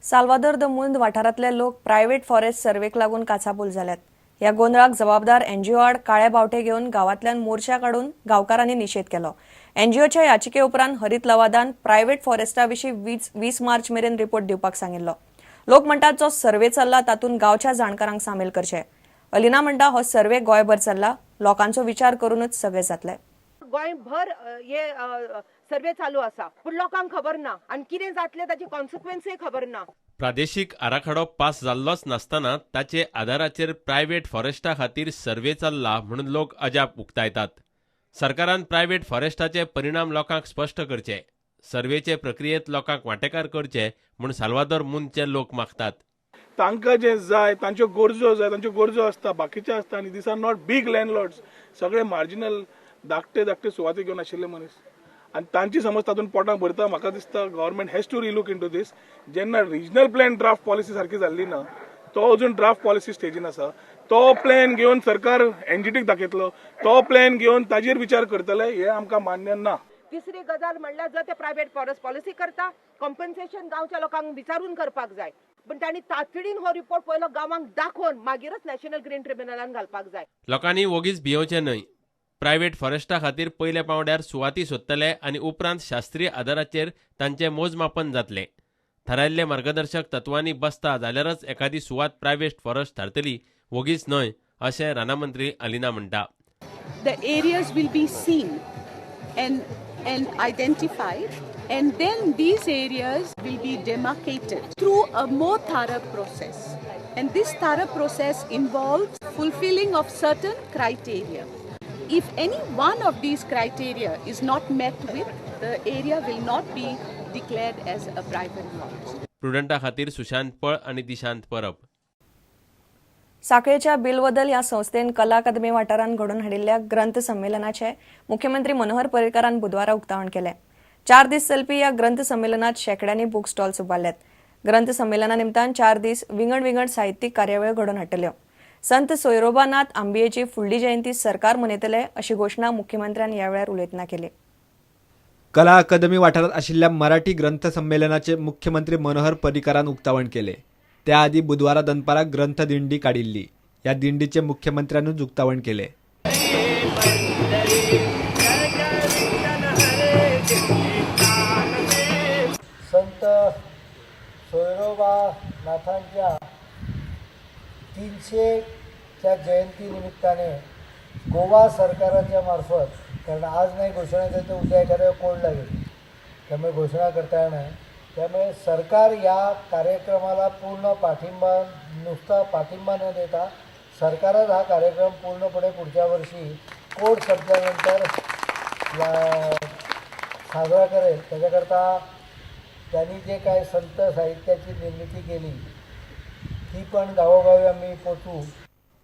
Salvador the मुंद वाठारांतले लोक प्रायव्हेट फॉरेस्ट सर्वेक लागून काचाबूल जाल्यात। ह्या गोंधळाक जबाबदार एनजीओ आड काळे बावटे घेवन गांवांतल्यान मोर्चा काडून गांवकारांनी निशेध केलो। एनजीओच्या याचिके उपरांत हरीत लवादान प्रायव्हेट फॉरेस्टा विशीं 20 मार्च मेरेन रिपोर्ट दिवपाक सांगिल्लो। लोक म्हणटात जो सर्वे चल्ला तातूंत गांवच्या जाणकारांक सामील करचे। अलिना म्हणटा हो सर्वे गोंयभर चल्ला, लोकांचो विचार करूनच सगळे जातले। गोंयभर हे सर्वे चालू आसा, पूण लोकांक खबर ना आनी कितें जातलें ताची कॉन्सिक्वन्सूय खबर ना। प्रादेशीक आराखडो पास जाल्लोच नासतना ताचे आदाराचेर प्रायव्हेट फॉरेस्टा खातीर सर्वे चल्ला म्हणून लोक अजाप उक्तायतात। सरकारान प्रायव्हेट फॉरेस्टाचे परिणाम लोकांक स्पश्ट करचे, सर्वेचे प्रक्रियेत लोकांक वांटेकार करचे म्हूण साल्वादोर मुंदचे लोक मागतात। तांकां जे जाय तांच्यो गरजो आसता, बाकीचे आसता आनी दीस आर नॉट बीग लँडलॉर्ड्स, सगळे मार्जिनल धाकटे सुवाती घेवन आशिल्ले मनीस आनी तांची समज तातूंत पोटां भरता। म्हाका दिसता government has to relook into this. जेन्ना रिजनल प्लॅन ड्राफ्ट पॉलिसी सारकी जाल्ली ना, तो अजून ड्राफ्ट पॉलिसी स्टेजीन आसा, तो प्लॅन घेवन सरकार एनजीटीक दाखयतलो, तो प्लॅन घेवन ताजेर विचार करतले, हे आमकां मान्य ना। तिसरी गजाल म्हणल्यार जर ते प्रायव्हेट फॉरेस्ट पॉलिसी करता, कॉम्पन्सेशन गांवच्या लोकांक विचारून करपाक जाय, पण तांणी तातडीन हो रिपोर्ट पयलो गांवांक दाखोवन मागीरच नॅशनल ग्रीन ट्रिब्युनलान घालपाक जाय। लोकांनी वोगीच भियोवचे न्हय। प्रायव्हेट फॉरेस्टा खातीर पयल्या पांवड्यार सुवाती सोदतले आनी उपरांत शास्त्रीय आदाराचेर तांचे मोजमापन जातले। थारायल्ले मार्गदर्शक तत्वांनी बसता जाल्यारच एखादी सुवात प्रायव्हेट फॉरेस्ट थारतली, वोगीच न्हय अशें रानामंत्री अलिना म्हणटा। The areas will be seen and identified, and then these areas will be demarcated through a more thorough process. And this thorough process involves fulfilling of certain criteria. If any one of these criteria is not met with, the area will not be declared as a private forest. प्रुडंटा खातीर सुशांत पळ आनी दिशांत परब। साखळेच्या बिलवदल ह्या संस्थेन कला अकादमी वाठारांत घडोवन हाडिल्ल्या ग्रंथ संमेलनाचे मुख्यमंत्री मनोहर पर्रीकारान बुधवारा उक्तावण केले। 4 दीस चलपी ह्या ग्रंथ संमेलनात शेकड्यांनी बुक स्टॉल्स उबारल्यात। ग्रंथ संमेलना निमतान 4 दीस विंगड साहित्यीक कार्यावळी घडोवन हाडटल्यो। संत सोयरोबानाथ आंबियेची फुडली जयंती सरकार मनयतले अशी घोषणा मुख्यमंत्र्यान ह्या वेळार उलयतना केली। कला अकादमी वाठारात आशिल्ल्या मराठी ग्रंथ संमेलनाचे मुख्यमंत्री मनोहर पर्रीकारान उक्तावण केले। त्याआधी बुधवारा दनपारां ग्रंथ दिंडी काडिल्ली। या दिंडीचे मुख्यमंत्र्यानूच उक्तावण केले। संत सोयरोबा नाथांच्या 300च्या जयंती निमित्ताने गोवा सरकाराच्या मार्फत, कारण आज नाही घोषणा करते, उद्या एखाद्या कोड लागेल, त्यामुळे घोषणा करता येणार। त्यामुळे सरकार या कार्यक्रमाला पूर्ण पाठिंबा, नुसता पाठिंबा न देता सरकारच हा कार्यक्रम पूर्णपणे पुढच्या वर्षी कोड संपल्यानंतर साजरा करेल। त्याच्याकरता त्यांनी जे काय संत साहित्याची निर्मिती केली ती पण गावोगावी आम्ही पोचवू।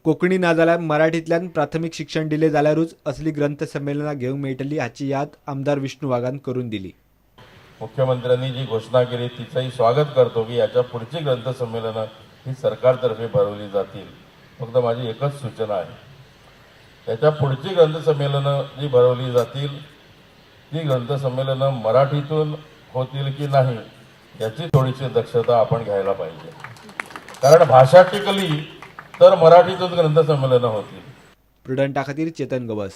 कोंकणी ना जाल्यार मराठींतल्यान प्राथमीक शिक्षण दिले जाल्यारूच असली ग्रंथ संमेलनां घेवंक मेळटली हाची याद आमदार विष्णू वाघान करून दिली। मुख्यमंत्र्यांनी जी घोषणा केली तिचंही स्वागत करतो की याच्या पुढची ग्रंथ संमेलनं ही सरकारतर्फे भरवली जातील। फक्त माझी एकच सूचना आहे, याच्या पुढची ग्रंथ संमेलनं जी भरवली जातील ती ग्रंथ संमेलनं मराठीतून होतील की नाही याची थोडीशी दक्षता आपण घ्यायला पाहिजे, कारण भाषा टिकली तर मराठीतून ग्रंथ संमेलनं होतील। प्रुडंटा खातीर चेतन गवस।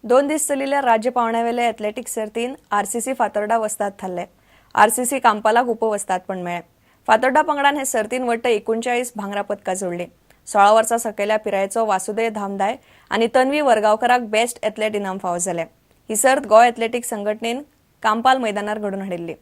2 दीस चलिल्ल्या राज्य पावंड्यावेले एथलेटिक्स सर्तीन आरसीसी फातोर्डा वस्ताद थारले। आरसीसी कांपालाक उपवस्तादपण मेळ्ळें। फातोर्डा पंगडान हे सर्तीन वट्ट 39 भांगरा पदकां जोडली। 16 वर्सां सकयल्या पिरायेचो वासुदेव धामदाय आनी तन्वी वरगांवकाराक बेस्ट एथलेट इनाम फावो जालें। ही सर्त गोंय एथलेटिक्स संघटनेन कांपाल मैदानार घडोवन हाडिल्ली।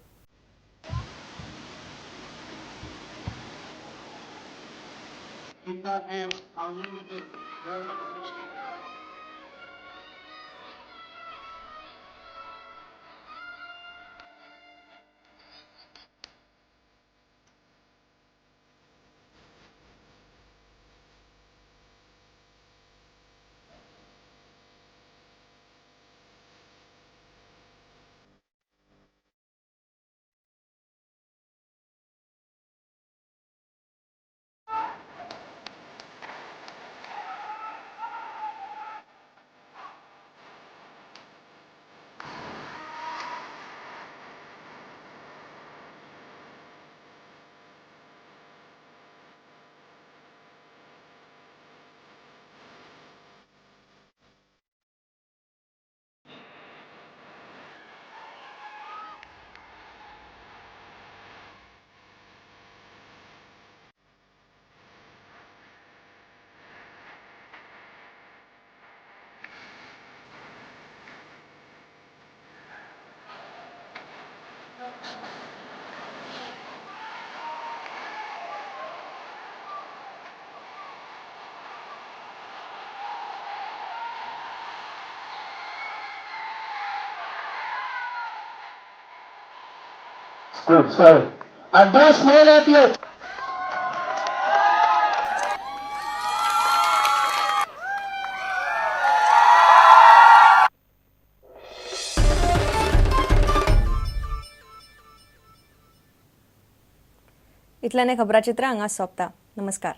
इतल्याने खबराचित्र हांगा सोंपता. नमस्कार.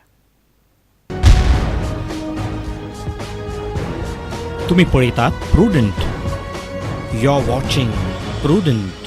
तुम्ही पळयतात prudent. You are watching prudent.